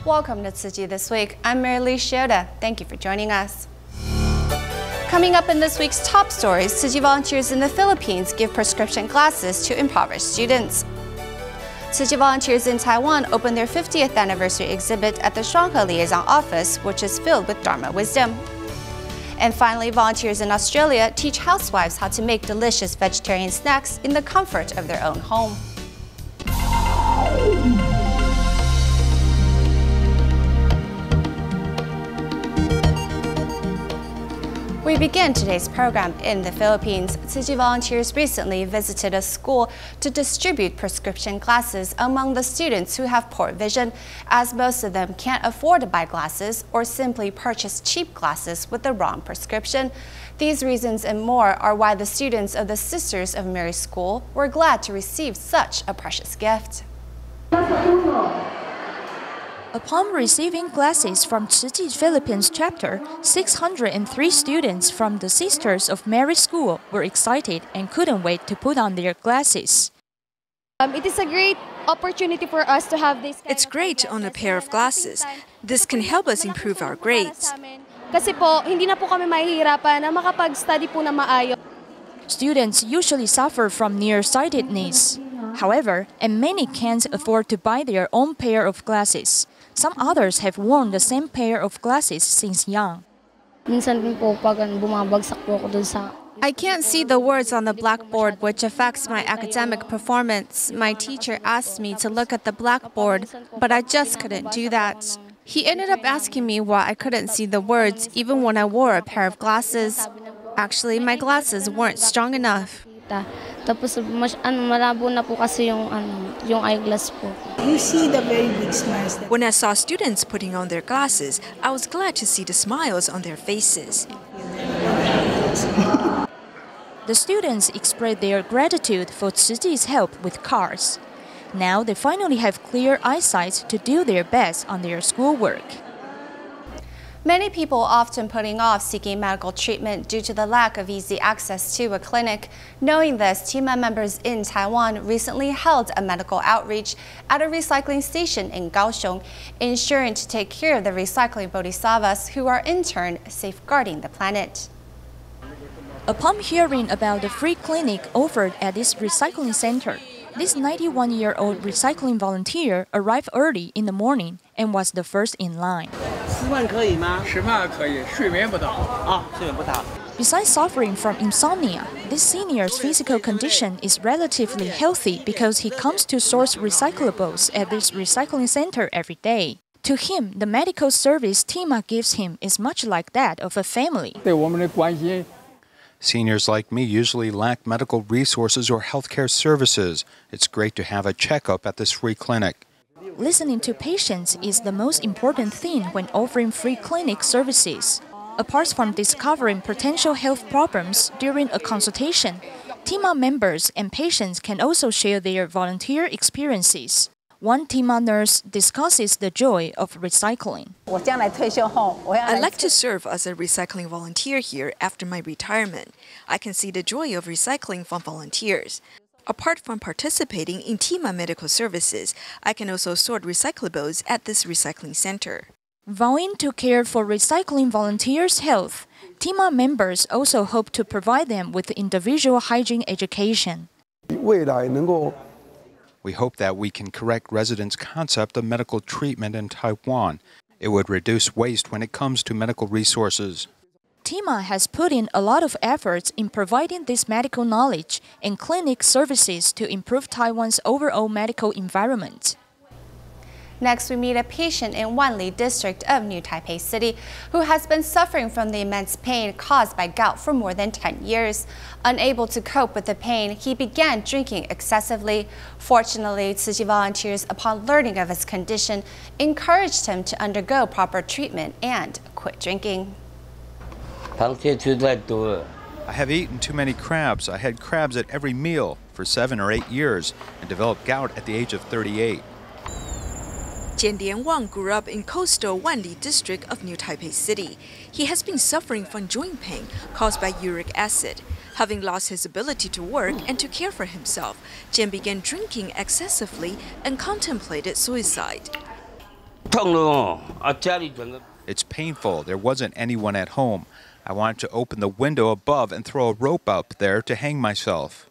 Welcome to Tzu Chi This Week. I'm Mary Lee Shioda. Thank you for joining us. Coming up in this week's top stories, Tzu Chi volunteers in the Philippines give prescription glasses to impoverished students. Tzu Chi volunteers in Taiwan opened their 50th anniversary exhibit at the Shuanghe Liaison Office, which is filled with dharma wisdom. And finally, volunteers in Australia teach housewives how to make delicious vegetarian snacks in the comfort of their own home. We begin today's program in the Philippines. Tzu Chi volunteers recently visited a school to distribute prescription glasses among the students who have poor vision, as most of them can't afford to buy glasses or simply purchase cheap glasses with the wrong prescription. These reasons and more are why the students of the Sisters of Mary School were glad to receive such a precious gift. Upon receiving glasses from Tzu Chi Philippines chapter, 603 students from the Sisters of Mary School were excited and couldn't wait to put on their glasses. It is a great opportunity for us to have this. It's great to own a pair of glasses. This can help us improve our grades. Kasi po, hindi na po kami mahihirapan na makapag-study po na maayos. Students usually suffer from nearsightedness. However, and many can't afford to buy their own pair of glasses. Some others have worn the same pair of glasses since young. I can't see the words on the blackboard, which affects my academic performance. My teacher asked me to look at the blackboard, but I just couldn't do that. He ended up asking me why I couldn't see the words even when I wore a pair of glasses. Actually, my glasses weren't strong enough. Tapos malabo na po kasi yung eyeglass po. You see the very big smiles. When I saw students putting on their glasses, I was glad to see the smiles on their faces. The students expressed their gratitude for Tzu Chi's help with cars. Now they finally have clear eyesight to do their best on their schoolwork. Many people often putting off seeking medical treatment due to the lack of easy access to a clinic. Knowing this, TIMA members in Taiwan recently held a medical outreach at a recycling station in Kaohsiung, ensuring to take care of the recycling bodhisattvas who are in turn safeguarding the planet. Upon hearing about the free clinic offered at this recycling center, this 91-year-old recycling volunteer arrived early in the morning and was the first in line. Besides suffering from insomnia, this senior's physical condition is relatively healthy because he comes to source recyclables at this recycling center every day. To him, the medical service TIMA gives him is much like that of a family. Seniors like me usually lack medical resources or healthcare services. It's great to have a checkup at this free clinic. Listening to patients is the most important thing when offering free clinic services. Apart from discovering potential health problems during a consultation, TIMA members and patients can also share their volunteer experiences. One TIMA nurse discusses the joy of recycling. I'd like to serve as a recycling volunteer here after my retirement. I can see the joy of recycling from volunteers. Apart from participating in TIMA medical services, I can also sort recyclables at this recycling center. Vowing to care for recycling volunteers' health, TIMA members also hope to provide them with individual hygiene education. We hope that we can correct residents' concept of medical treatment in Taiwan. It would reduce waste when it comes to medical resources. TIMA has put in a lot of efforts in providing this medical knowledge and clinic services to improve Taiwan's overall medical environment. Next, we meet a patient in Wanli district of New Taipei City who has been suffering from the immense pain caused by gout for more than 10 years. Unable to cope with the pain, he began drinking excessively. Fortunately, Tzu Chi volunteers, upon learning of his condition, encouraged him to undergo proper treatment and quit drinking. I have eaten too many crabs. I had crabs at every meal for 7 or 8 years and developed gout at the age of 38. Jian Dianwang grew up in coastal Wanli district of New Taipei City. He has been suffering from joint pain caused by uric acid. Having lost his ability to work and to care for himself, Jian began drinking excessively and contemplated suicide. It's painful. There wasn't anyone at home. I wanted to open the window above and throw a rope up there to hang myself.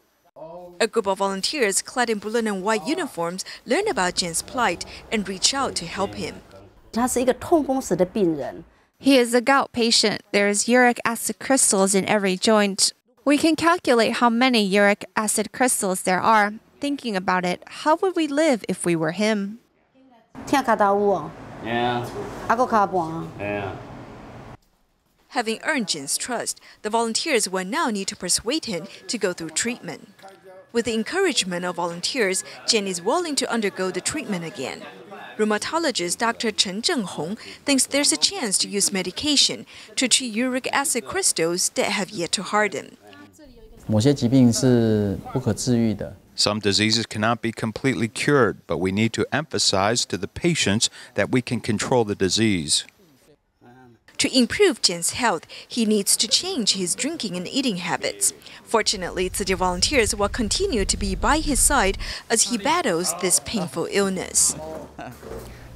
A group of volunteers clad in blue and white uniforms learn about Jin's plight and reach out to help him. He is a gout patient. There is uric acid crystals in every joint. We can calculate how many uric acid crystals there are. Thinking about it, how would we live if we were him? Having earned Jin's trust, the volunteers will now need to persuade him to go through treatment. With the encouragement of volunteers, Jin is willing to undergo the treatment again. Rheumatologist Dr. Chen Zhenghong thinks there's a chance to use medication to treat uric acid crystals that have yet to harden. Some diseases cannot be completely cured, but we need to emphasize to the patients that we can control the disease. To improve Jin's health, he needs to change his drinking and eating habits. Fortunately, Tzu Chi volunteers will continue to be by his side as he battles this painful illness.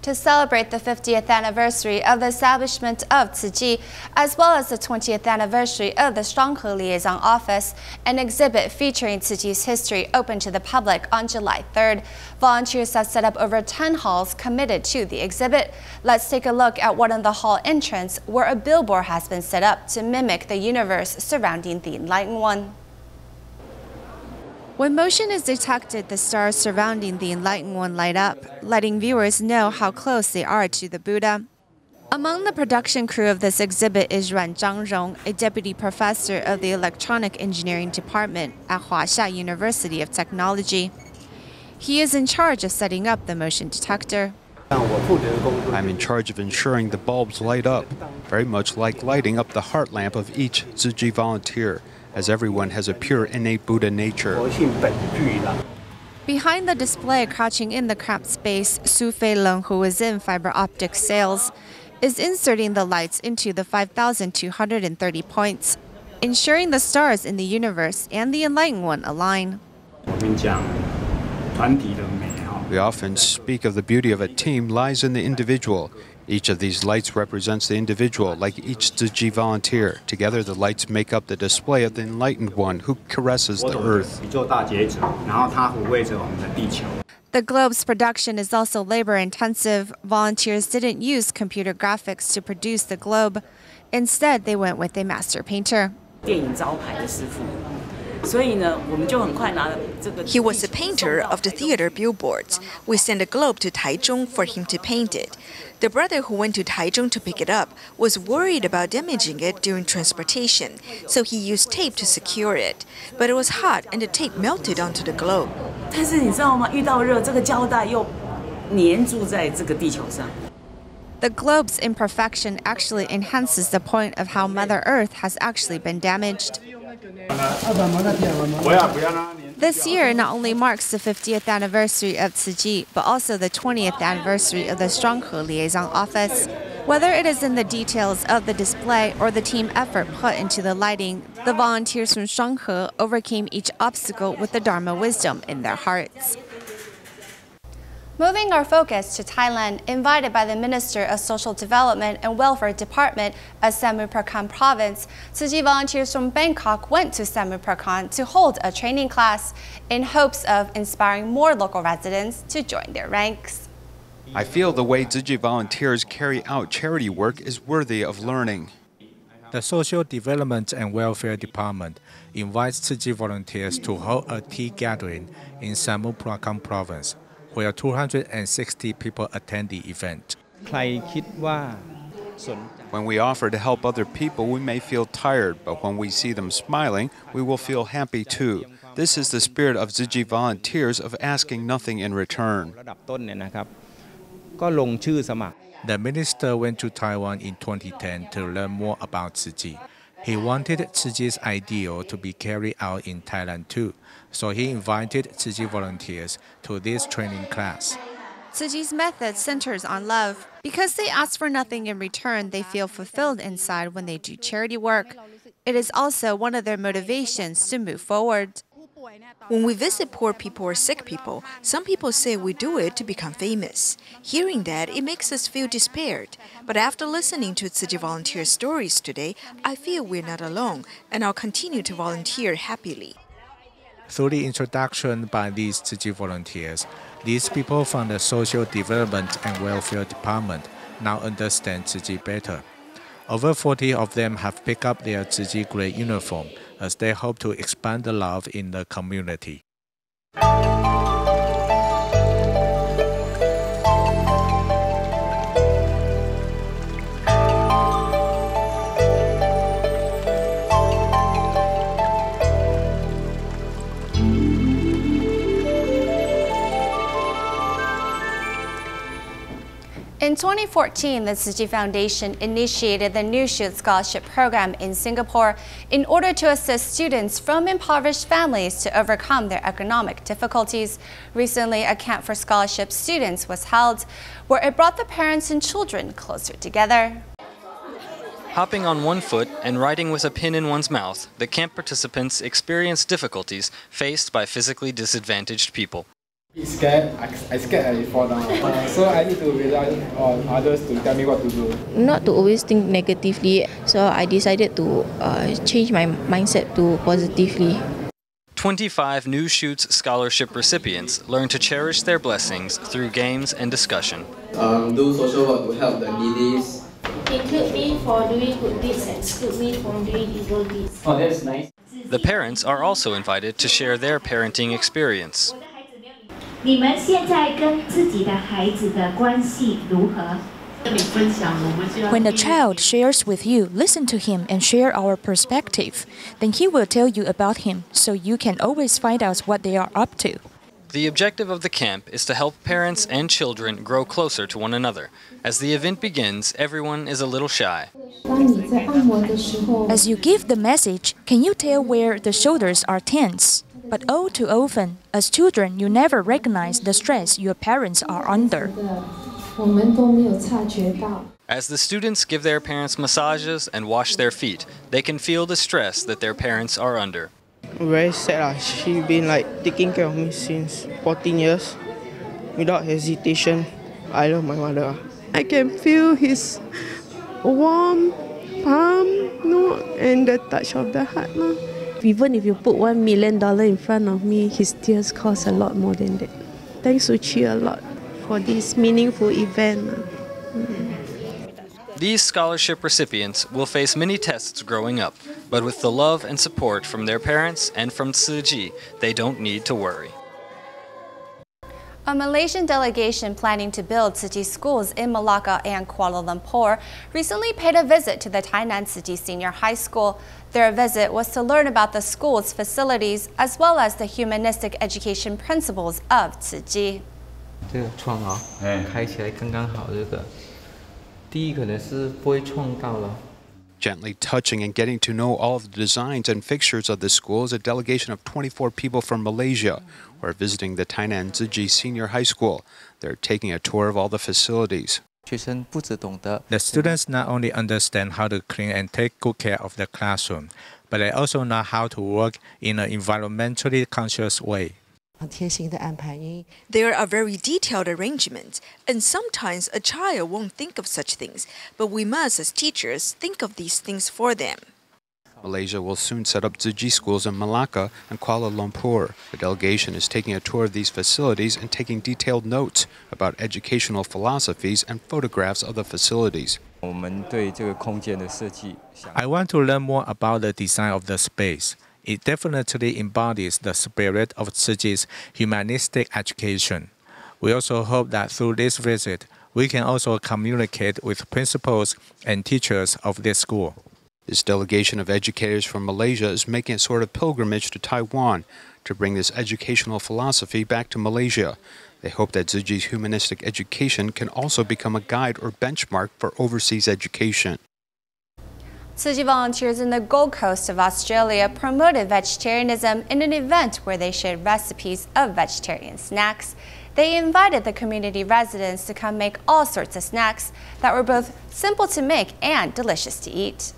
To celebrate the 50th anniversary of the establishment of Tzu Chi, as well as the 20th anniversary of the Shuanghe Liaison Office, an exhibit featuring Tzu Chi's history opened to the public on July 3rd. Volunteers have set up over 10 halls committed to the exhibit. Let's take a look at one of the hall entrance where a billboard has been set up to mimic the universe surrounding the Enlightened One. When motion is detected, the stars surrounding the Enlightened One light up, letting viewers know how close they are to the Buddha. Among the production crew of this exhibit is Ruan Zhangrong, a deputy professor of the Electronic Engineering Department at Huaxia University of Technology. He is in charge of setting up the motion detector. I'm in charge of ensuring the bulbs light up, very much like lighting up the heart lamp of each Tzu Chi volunteer, as everyone has a pure innate Buddha nature. Behind the display, crouching in the cramped space, Su Feilong, who is in fiber optic sales, is inserting the lights into the 5,230 points, ensuring the stars in the universe and the Enlightened One align. We often speak of the beauty of a team lies in the individual. Each of these lights represents the individual, like each Tzu Chi volunteer. Together, the lights make up the display of the Enlightened One who caresses the earth. The globe's production is also labor-intensive. Volunteers didn't use computer graphics to produce the globe. Instead, they went with a master painter. He was a painter of the theater billboards. We sent a globe to Taichung for him to paint it. The brother who went to Taichung to pick it up was worried about damaging it during transportation, so he used tape to secure it. But it was hot and the tape melted onto the globe. The globe's imperfection actually enhances the point of how Mother Earth has actually been damaged. This year not only marks the 50th anniversary of Tzu Chi, but also the 20th anniversary of the Shuanghe Liaison Office. Whether it is in the details of the display or the team effort put into the lighting, the volunteers from Shuanghe overcame each obstacle with the Dharma wisdom in their hearts. Moving our focus to Thailand, invited by the Minister of Social Development and Welfare Department of Samut Prakan Province, Tzu Chi volunteers from Bangkok went to Samut Prakan to hold a training class in hopes of inspiring more local residents to join their ranks. I feel the way Tzu Chi volunteers carry out charity work is worthy of learning. The Social Development and Welfare Department invites Tzu Chi volunteers to hold a tea gathering in Samut Prakan Province, where 260 people attend the event. When we offer to help other people, we may feel tired, but when we see them smiling, we will feel happy too. This is the spirit of Tzu Chi volunteers of asking nothing in return. The minister went to Taiwan in 2010 to learn more about Tzu Chi. He wanted Tzu Chi's ideal to be carried out in Thailand too, so he invited Tzu Chi volunteers to this training class. Tzu Chi's method centers on love. Because they ask for nothing in return, they feel fulfilled inside when they do charity work. It is also one of their motivations to move forward. When we visit poor people or sick people, some people say we do it to become famous. Hearing that, it makes us feel despaired. But after listening to Tzu Chi volunteer stories today, I feel we're not alone, and I'll continue to volunteer happily. Through the introduction by these Tzu Chi volunteers, these people from the Social Development and Welfare Department now understand Tzu Chi better. Over 40 of them have picked up their Tzu Chi gray uniform as they hope to expand the love in the community. In 2014, the Tzu Chi Foundation initiated the New Shoot Scholarship Program in Singapore in order to assist students from impoverished families to overcome their economic difficulties. Recently, a camp for scholarship students was held, where it brought the parents and children closer together. Hopping on one foot and writing with a pin in one's mouth, the camp participants experienced difficulties faced by physically disadvantaged people. I scared I fall down. So I need to rely on others to tell me what to do. Not to always think negatively, so I decided to change my mindset to positively. 25 New Shoots scholarship recipients learn to cherish their blessings through games and discussion. Do social work to help the needy. Include me for doing good deeds and exclude me from doing evil deeds. Oh, that's nice. The parents are also invited to share their parenting experience. 你们现在跟自己的孩子的关系如何？ When a child shares with you, listen to him and share our perspective. Then he will tell you about him, so you can always find out what they are up to. The objective of the camp is to help parents and children grow closer to one another. As the event begins, everyone is a little shy. As you give the message, can you tell where the shoulders are tense? But all too often, as children, you never recognize the stress your parents are under. As the students give their parents massages and wash their feet, they can feel the stress that their parents are under. Very sad. She's been taking care of me since 14 years. Without hesitation, I love my mother. I can feel his warm palm, and the touch of the heart. Even if you put $1 million in front of me, his tears cost a lot more than that. Thanks Tzu Chi a lot for this meaningful event. These scholarship recipients will face many tests growing up, but with the love and support from their parents and from Tzu Chi, they don't need to worry. A Malaysian delegation planning to build Tzu Chi schools in Malacca and Kuala Lumpur recently paid a visit to the Tainan Tzu Chi Senior High School. Their visit was to learn about the school's facilities as well as the humanistic education principles of Tzu Chi. 这个窗开起来刚刚好。第一可能是不会撞到了。 Gently touching and getting to know all of the designs and fixtures of the school is a delegation of 24 people from Malaysia who are visiting the Tainan Tzu Chi Senior High School. They're taking a tour of all the facilities. The students not only understand how to clean and take good care of the classroom, but they also know how to work in an environmentally conscious way. There are very detailed arrangements, and sometimes a child won't think of such things, but we must, as teachers, think of these things for them. Malaysia will soon set up Tzu Chi schools in Malacca and Kuala Lumpur. The delegation is taking a tour of these facilities and taking detailed notes about educational philosophies and photographs of the facilities. I want to learn more about the design of the space. It definitely embodies the spirit of Tzu Chi's humanistic education. We also hope that through this visit, we can also communicate with principals and teachers of this school. This delegation of educators from Malaysia is making a sort of pilgrimage to Taiwan to bring this educational philosophy back to Malaysia. They hope that Tzu Chi's humanistic education can also become a guide or benchmark for overseas education. Tzu Chi volunteers in the Gold Coast of Australia promoted vegetarianism in an event where they shared recipes of vegetarian snacks. They invited the community residents to come make all sorts of snacks that were both simple to make and delicious to eat.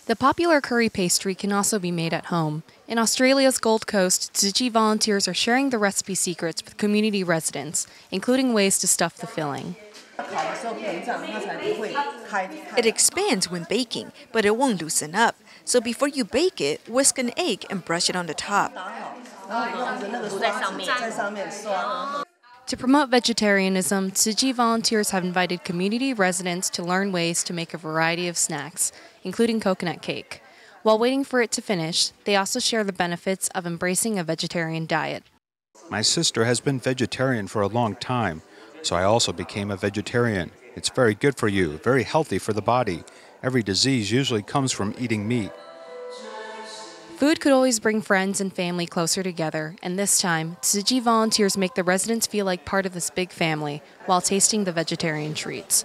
The popular curry pastry can also be made at home. In Australia's Gold Coast, Tzu Chi volunteers are sharing the recipe secrets with community residents, including ways to stuff the filling. It expands when baking, but it won't loosen up. So before you bake it, whisk an egg and brush it on the top. To promote vegetarianism, Tzu Chi volunteers have invited community residents to learn ways to make a variety of snacks, including coconut cake. While waiting for it to finish, they also share the benefits of embracing a vegetarian diet. My sister has been vegetarian for a long time, so I also became a vegetarian. It's very good for you, very healthy for the body. Every disease usually comes from eating meat. Food could always bring friends and family closer together, and this time, Tzu Chi volunteers make the residents feel like part of this big family while tasting the vegetarian treats.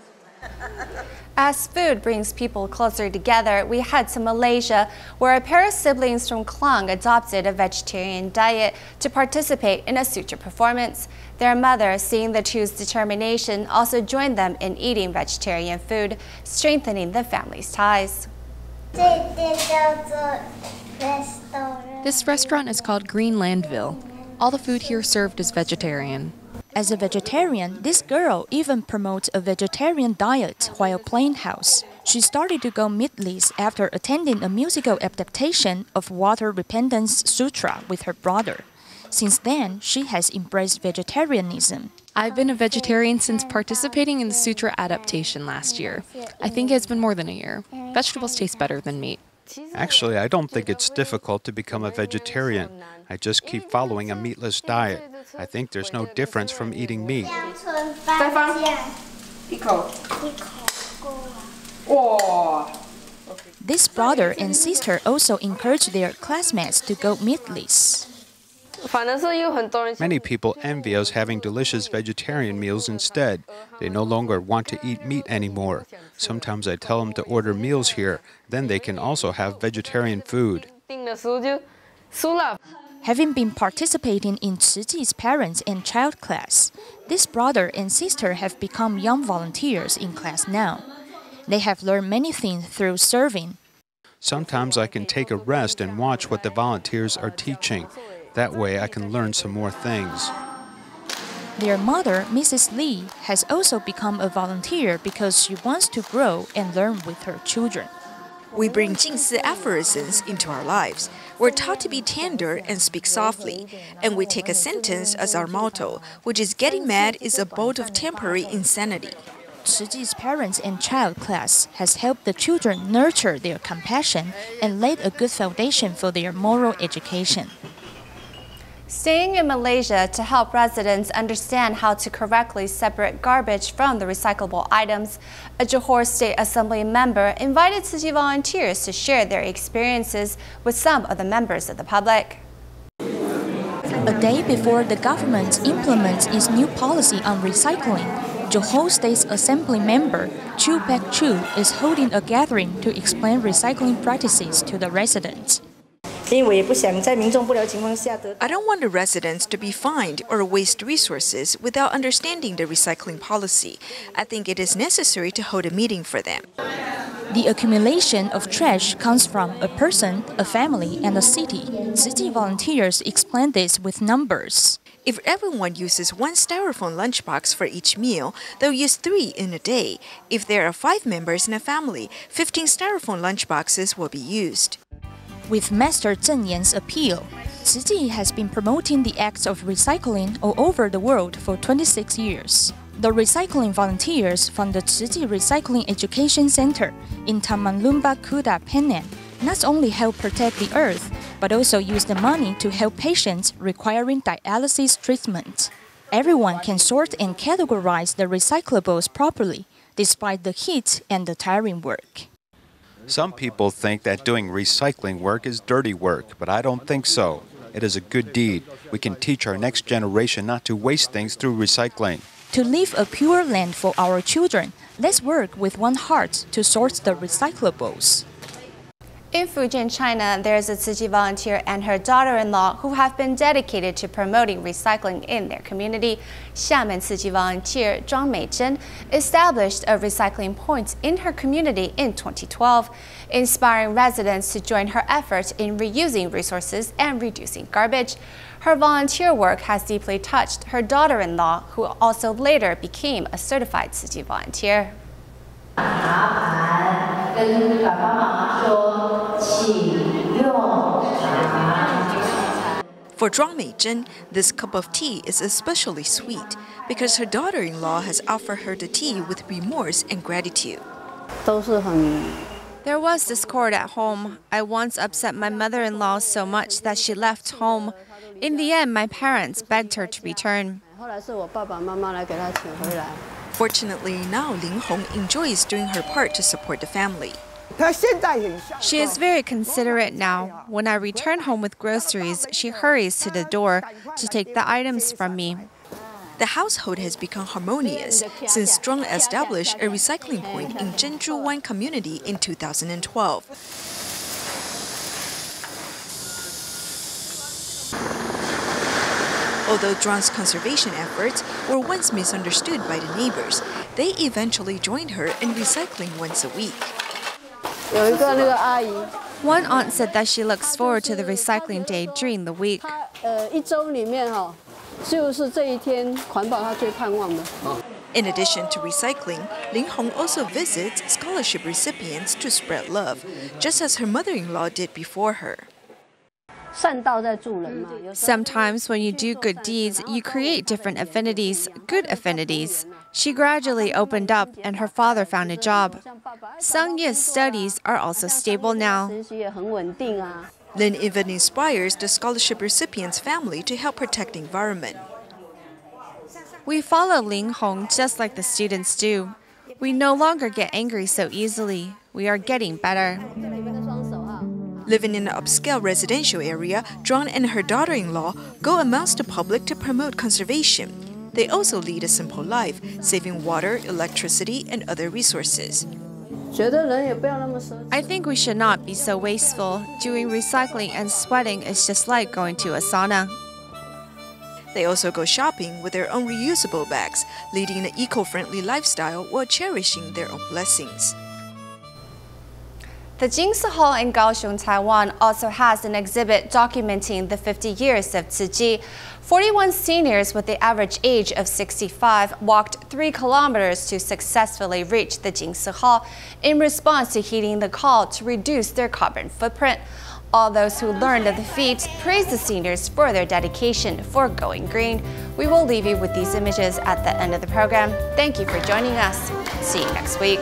As food brings people closer together, we head to Malaysia, where a pair of siblings from Klang adopted a vegetarian diet to participate in a sutra performance. Their mother, seeing the two's determination, also joined them in eating vegetarian food, strengthening the family's ties. This restaurant is called Greenlandville. All the food here served is vegetarian. As a vegetarian, this girl even promotes a vegetarian diet while playing house. She started to go meatless after attending a musical adaptation of Water Repentance Sutra with her brother. Since then, she has embraced vegetarianism. I've been a vegetarian since participating in the sutra adaptation last year. I think it's been more than a year. Vegetables taste better than meat. Actually, I don't think it's difficult to become a vegetarian. I just keep following a meatless diet. I think there's no difference from eating meat. This brother and sister also encourage their classmates to go meatless. Many people envy us having delicious vegetarian meals instead. They no longer want to eat meat anymore. Sometimes I tell them to order meals here, then they can also have vegetarian food. Having been participating in Tzu Chi's parents and child class, this brother and sister have become young volunteers in class now. They have learned many things through serving. Sometimes I can take a rest and watch what the volunteers are teaching. That way I can learn some more things. Their mother, Mrs. Lee, has also become a volunteer because she wants to grow and learn with her children. We bring Jingsi aphorisms into our lives. We're taught to be tender and speak softly, and we take a sentence as our motto, which is getting mad is a bolt of temporary insanity. Tzu Chi's parents and child class has helped the children nurture their compassion and laid a good foundation for their moral education. Staying in Malaysia to help residents understand how to correctly separate garbage from the recyclable items, a Johor State Assembly member invited Tzu Chi volunteers to share their experiences with some of the members of the public. A day before the government implements its new policy on recycling, Johor State Assembly member Chu Pek Chu is holding a gathering to explain recycling practices to the residents. I don't want the residents to be fined or waste resources without understanding the recycling policy. I think it is necessary to hold a meeting for them. The accumulation of trash comes from a person, a family, and a city. Tzu Chi volunteers explain this with numbers. If everyone uses one styrofoam lunchbox for each meal, they'll use 3 in a day. If there are 5 members in a family, 15 styrofoam lunchboxes will be used. With Master Zheng Yan's appeal, Tzu Chi has been promoting the acts of recycling all over the world for 26 years. The recycling volunteers from the Tzu Chi Recycling Education Center in Taman Lumba Kuda, Penang not only help protect the earth, but also use the money to help patients requiring dialysis treatment. Everyone can sort and categorize the recyclables properly, despite the heat and the tiring work. Some people think that doing recycling work is dirty work, but I don't think so. It is a good deed. We can teach our next generation not to waste things through recycling. To leave a pure land for our children, let's work with one heart to sort the recyclables. In Fujian, China, there is a Tzu Chi volunteer and her daughter-in-law who have been dedicated to promoting recycling in their community. Xiamen Tzu Chi volunteer Zhuang Meizhen established a recycling point in her community in 2012, inspiring residents to join her efforts in reusing resources and reducing garbage. Her volunteer work has deeply touched her daughter-in-law, who also later became a certified Tzu Chi volunteer. For Zhuang Meizhen, this cup of tea is especially sweet because her daughter-in-law has offered her the tea with remorse and gratitude. There was discord at home. I once upset my mother-in-law so much that she left home. In the end, my parents begged her to return. Fortunately, now Ling Hong enjoys doing her part to support the family. She is very considerate now. When I return home with groceries, she hurries to the door to take the items from me. The household has become harmonious since Zhuang established a recycling point in Zhenju Wan community in 2012. Although Zhuang's conservation efforts were once misunderstood by the neighbors, they eventually joined her in recycling once a week. One aunt said that she looks forward to the recycling day during the week. In addition to recycling, Ling Hong also visits scholarship recipients to spread love, just as her mother-in-law did before her. Sometimes when you do good deeds, you create different affinities, good affinities. She gradually opened up and her father found a job. Sang Ye's studies are also stable now. Lin even inspires the scholarship recipient's family to help protect the environment. We follow Ling Hong just like the students do. We no longer get angry so easily. We are getting better. Living in an upscale residential area, Zhuang and her daughter-in-law go amongst the public to promote conservation. They also lead a simple life, saving water, electricity, and other resources. I think we should not be so wasteful. Doing recycling and sweating is just like going to a sauna. They also go shopping with their own reusable bags, leading an eco-friendly lifestyle while cherishing their own blessings. The Jingsi Hall in Kaohsiung, Taiwan also has an exhibit documenting the 50 years of Tzu Chi. 41 seniors with the average age of 65 walked 3 kilometers to successfully reach the Jingsi Hall in response to heeding the call to reduce their carbon footprint. All those who learned of the feat praised the seniors for their dedication for going green. We will leave you with these images at the end of the program. Thank you for joining us. See you next week.